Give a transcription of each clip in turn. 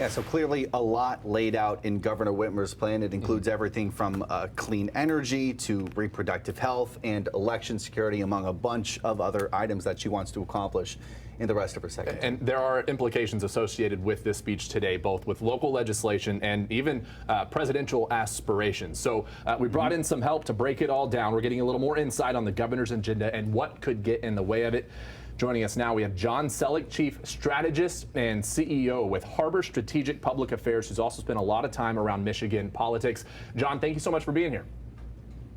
Yeah, so clearly a lot laid out in Governor Whitmer's plan. It includes everything from clean energy to reproductive health and election security, among a bunch of other items that she wants to accomplish in the rest of her second term. And there are implications associated with this speech today, both with local legislation and even presidential aspirations. So we brought in some help to break it all down. We're getting a little more insight on the governor's agenda and what could get in the way of it. Joining us now, we have John Sellek, Chief Strategist and CEO with Harbor Strategic Public Affairs, who's also spent a lot of time around Michigan politics. John, thank you so much for being here.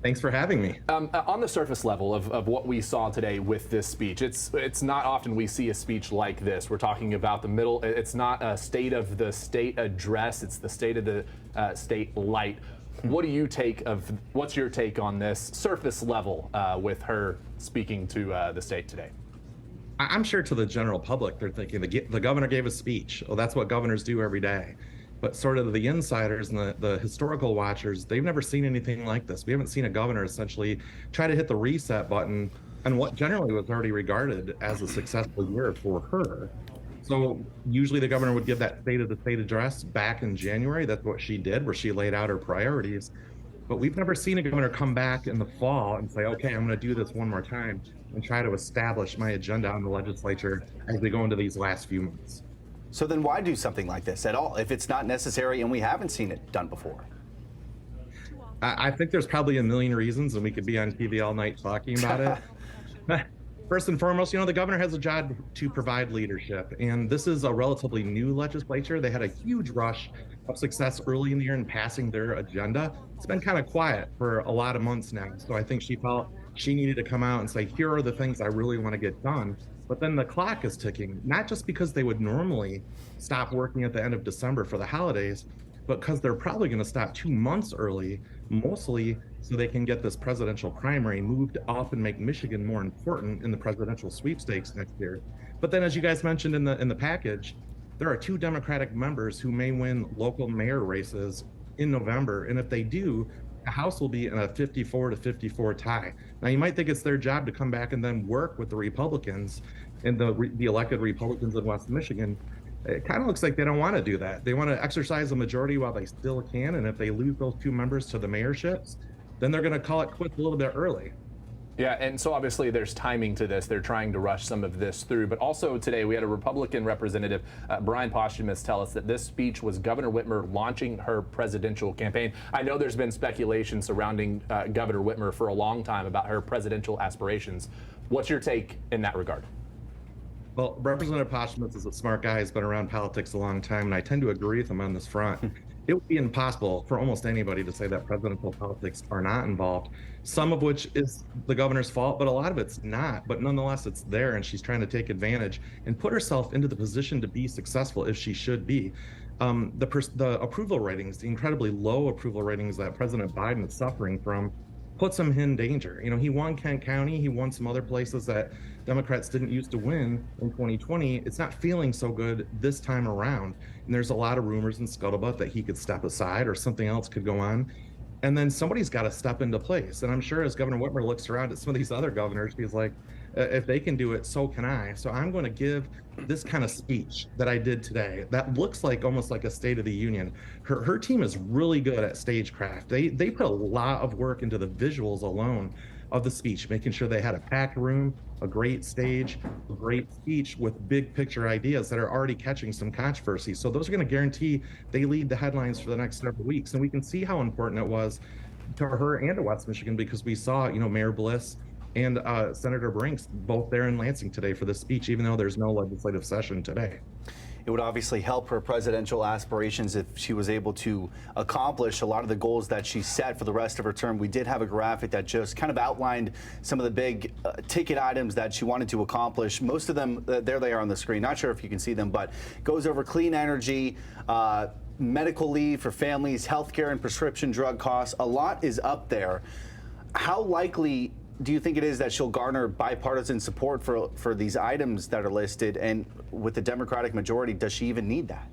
Thanks for having me. On the surface level of what we saw today with this speech, it's not often we see a speech like this. We're talking about the middle. It's not a state of the state address. It's the state of the state light. What's your take on this surface level with her speaking to the state today? I'm sure to the general public, they're thinking the governor gave a speech. Oh, that's what governors do every day. But sort of the insiders and the historical watchers, they've never seen anything like this. We haven't seen a governor essentially try to hit the reset button on what generally was already regarded as a successful year for her. So usually the governor would give that state of the state address back in January. That's what she did, where she laid out her priorities. But we've never seen a governor come back in the fall and say, okay, I'm going to do this one more time and try to establish my agenda on the legislature as we go into these last few months. So then why do something like this at all if it's not necessary and we haven't seen it done before? I think there's probably a million reasons, and we could be on TV all night talking about it. First and foremost, the governor has a job to provide leadership, and this is a relatively new legislature. They had a huge rush of success early in the year in passing their agenda. It's been kind of quiet for a lot of months now, so I think she felt she needed to come out and say, here are the things I really want to get done. But then the clock is ticking, not just because they would normally stop working at the end of December for the holidays, but because they're probably going to stop 2 months early, mostly so they can get this presidential primary moved up and make Michigan more important in the presidential sweepstakes next year. But then, as you guys mentioned in the package, there are 2 Democratic members who may win local mayor races in November, and if they do, the House will be in a 54-54 tie. Now, you might think it's their job to come back and then work with the Republicans and the elected Republicans in West Michigan. It kind of looks like they don't want to do that. They want to exercise a majority while they still can, and if they lose those 2 members to the mayorships, then they're going to call it quits a little bit early. Yeah, and so obviously there's timing to this. They're trying to rush some of this through. But also today we had a Republican representative, Brian Posthumous, tell us that this speech was Governor Whitmer launching her presidential campaign. I know there's been speculation surrounding Governor Whitmer for a long time about her presidential aspirations. What's your take in that regard? Well, Representative Posthumous is a smart guy. He's been around politics a long time, and I tend to agree with him on this front. It would be impossible for almost anybody to say that presidential politics are not involved, some of which is the governor's fault, but a lot of it's not. But nonetheless, it's there, and she's trying to take advantage and put herself into the position to be successful if she should be. The approval ratings, the incredibly low approval ratings that President Biden is suffering from, puts him in danger. He won Kent County. He won some other places that Democrats didn't used to win in 2020. It's not feeling so good this time around. And there's a lot of rumors and scuttlebutt that he could step aside or something else could go on. And then somebody's got to step into place. And I'm sure as Governor Whitmer looks around at some of these other governors, he's like, if they can do it, so can I. So I'm going to give this kind of speech that I did today that looks like almost like a State of the Union. Her team is really good at stagecraft. They put a lot of work into the visuals alone of the speech, making sure they had a packed room, a great stage, a great speech with big picture ideas that are already catching some controversy. So those are going to guarantee they lead the headlines for the next several weeks. And we can see how important it was to her and to West Michigan, because we saw, Mayor Bliss and Senator Brinks both there in Lansing today for this speech, even though there's no legislative session today. It would obviously help her presidential aspirations if she was able to accomplish a lot of the goals that she set for the rest of her term. We did have a graphic that just kind of outlined some of the big ticket items that she wanted to accomplish. Most of them, there they are on the screen. Not sure if you can see them, but goes over clean energy, medical leave for families, healthcare and prescription drug costs. A lot is up there. How likely do you think it is that she'll garner bipartisan support for these items that are listed? And with the Democratic majority, does she even need that?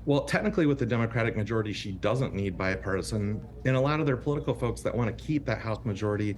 Well, technically with the Democratic majority, she doesn't need bipartisan. And a lot of their political folks that want to keep that House majority,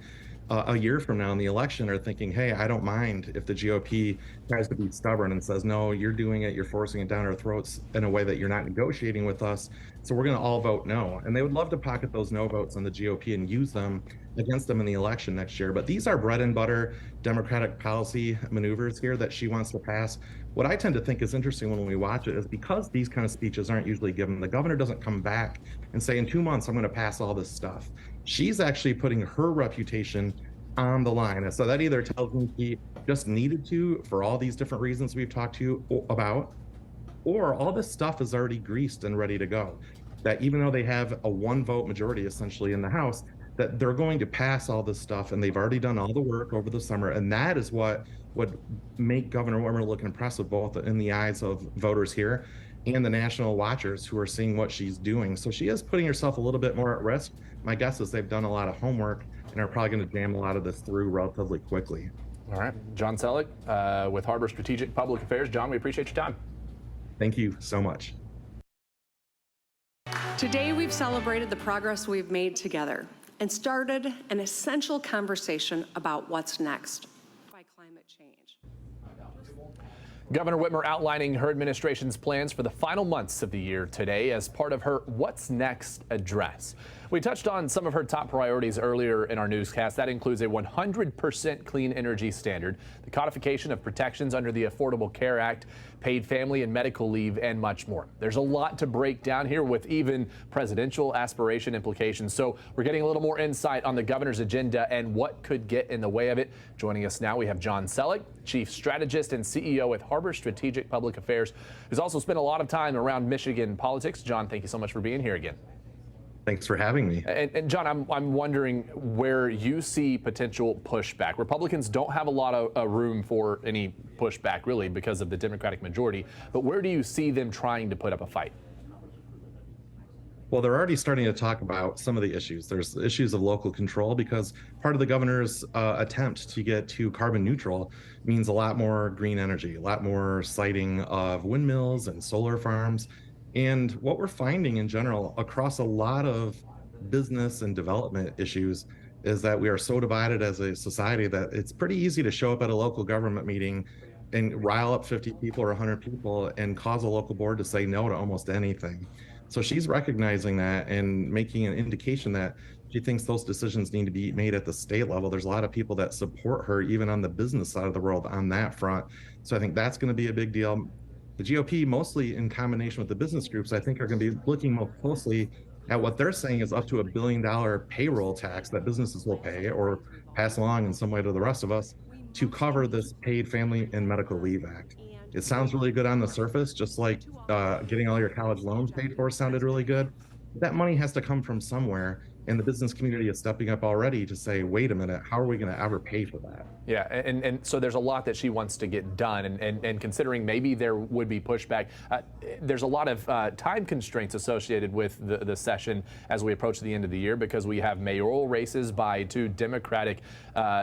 a year from now in the election are thinking, hey, I don't mind if the GOP tries to be stubborn and says, no, you're doing it, you're forcing it down our throats in a way that you're not negotiating with us. So we're going to all vote no. And they would love to pocket those no votes on the GOP and use them against them in the election next year. But these are bread and butter Democratic policy maneuvers here that she wants to pass. What I tend to think is interesting when we watch it is because these kind of speeches aren't usually given, the governor doesn't come back and say, in 2 months, I'm going to pass all this stuff. She's actually putting her reputation on the line. And so that either tells me she just needed to, for all these different reasons we've talked to you about, or all this stuff is already greased and ready to go. That even though they have a 1-vote majority essentially in the House, that they're going to pass all this stuff and they've already done all the work over the summer. And that is what would make Governor Whitmer look impressive both in the eyes of voters here and the national watchers who are seeing what she's doing. So she is putting herself a little bit more at risk. My guess is they've done a lot of homework and are probably going to jam a lot of this through relatively quickly. All right. John Sellek with Harbor Strategic Public Affairs. John, we appreciate your time. Thank you so much. Today, we've celebrated the progress we've made together and started an essential conversation about what's next by climate change. Governor Whitmer outlining her administration's plans for the final months of the year today as part of her What's Next address. We touched on some of her top priorities earlier in our newscast. That includes a 100% clean energy standard, the codification of protections under the Affordable Care Act, paid family and medical leave, and much more. There's a lot to break down here with even presidential aspiration implications. So we're getting a little more insight on the governor's agenda and what could get in the way of it. Joining us now, we have John Sellek, Chief Strategist and CEO with Harbor Strategic Public Affairs, who's also spent a lot of time around Michigan politics. John, thank you so much for being here again. Thanks for having me. And John, I'm wondering where you see potential pushback. Republicans don't have a lot of room for any pushback, really, because of the Democratic majority. But where do you see them trying to put up a fight? Well, they're already starting to talk about some of the issues. There's issues of local control because part of the governor's attempt to get to carbon neutral means a lot more green energy, a lot more siting of windmills and solar farms. And what we're finding in general across a lot of business and development issues is that we are so divided as a society that it's pretty easy to show up at a local government meeting and rile up 50 people or 100 people and cause a local board to say no to almost anything. So she's recognizing that and making an indication that she thinks those decisions need to be made at the state level. There's a lot of people that support her, even on the business side of the world, on that front. So I think that's going to be a big deal. The GOP, mostly in combination with the business groups, I think are going to be looking more closely at what they're saying is up to $1 billion payroll tax that businesses will pay or pass along in some way to the rest of us to cover this Paid Family and Medical Leave Act. It sounds really good on the surface, just like getting all your college loans paid for sounded really good. That money has to come from somewhere. And the business community is stepping up already to say, wait a minute, how are we going to ever pay for that? Yeah, and so there's a lot that she wants to get done. And considering maybe there would be pushback, there's a lot of time constraints associated with the session as we approach the end of the year, because we have mayoral races by 2 Democratic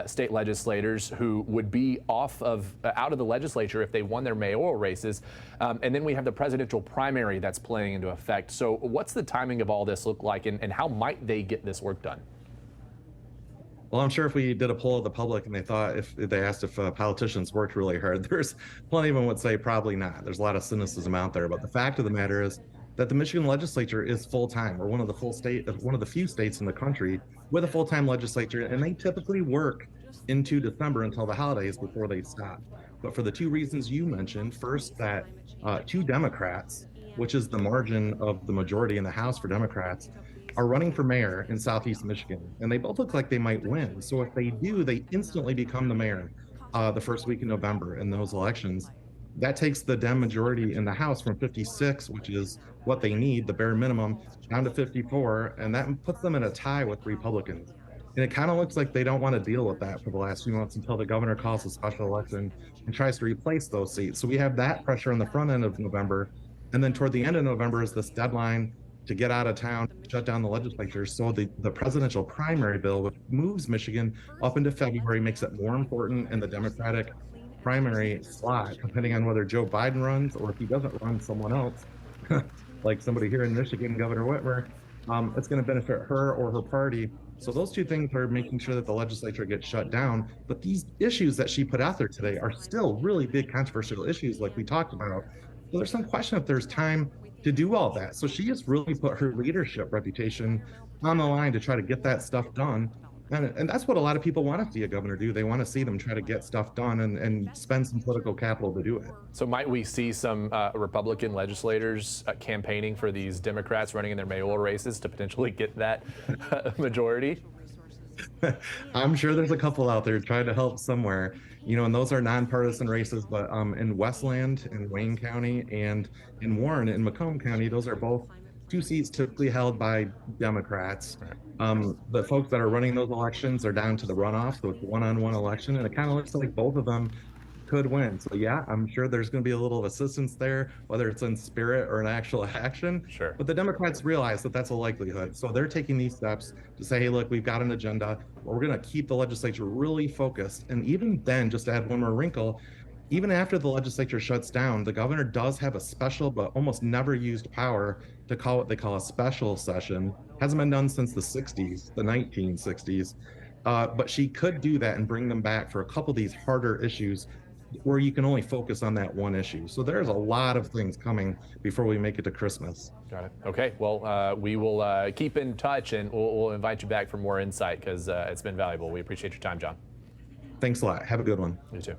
state legislators who would be out of the legislature if they won their mayoral races. And then we have the presidential primary that's playing into effect. So what's the timing of all this look like, and how might they get this work done? Well, I'm sure if we did a poll of the public and they asked if politicians worked really hard, there's plenty of them would say probably not. There's a lot of cynicism out there. But the fact of the matter is that the Michigan legislature is full-time. We're one of the few states in the country with a full-time legislature, and they typically work into December until the holidays before they stop. But for the 2 reasons you mentioned, first, that 2 Democrats, which is the margin of the majority in the House for Democrats, are running for mayor in Southeast Michigan, and they both look like they might win. So if they do, they instantly become the mayor the first week in November in those elections. That takes the Dem majority in the House from 56, which is what they need, the bare minimum, down to 54, and that puts them in a tie with Republicans. And it kind of looks like they don't want to deal with that for the last few months until the governor calls a special election and tries to replace those seats. So we have that pressure on the front end of November, and then toward the end of November is this deadline to get out of town, shut down the legislature. So the presidential primary bill, which moves Michigan up into February, makes it more important in the Democratic primary slot, depending on whether Joe Biden runs or if he doesn't run, someone else, like somebody here in Michigan, Governor Whitmer. It's going to benefit her or her party. So those two things are making sure that the legislature gets shut down. But these issues that she put out there today are still really big controversial issues, like we talked about. So there's some question if there's time to do all that. So she has really put her leadership reputation on the line to try to get that stuff done. And that's what a lot of people want to see a governor do. They want to see them try to get stuff done and spend some political capital to do it. So might we see some Republican legislators campaigning for these Democrats running in their mayoral races to potentially get that majority? I'm sure there's a couple out there trying to help somewhere, and those are nonpartisan races. But in Westland, in Wayne County, and in Warren, in Macomb County, those are both two seats typically held by Democrats. The folks that are running those elections are down to the runoff, so it's a one-on-one election, and it kind of looks like both of them could win. So yeah, I'm sure there's going to be a little assistance there, whether it's in spirit or in actual action. Sure. But the Democrats realize that that's a likelihood. So they're taking these steps to say, hey, look, we've got an agenda. We're going to keep the legislature really focused. And even then, just to add one more wrinkle, even after the legislature shuts down, the governor does have a special but almost never used power to call what they call a special session. Hasn't been done since the 60s, the 1960s. But she could do that and bring them back for a couple of these harder issues where you can only focus on that one issue. So there's a lot of things coming before we make it to Christmas. Got it. Okay. Well, we will keep in touch, and we'll invite you back for more insight because it's been valuable. We appreciate your time, John. Thanks a lot. Have a good one. You too.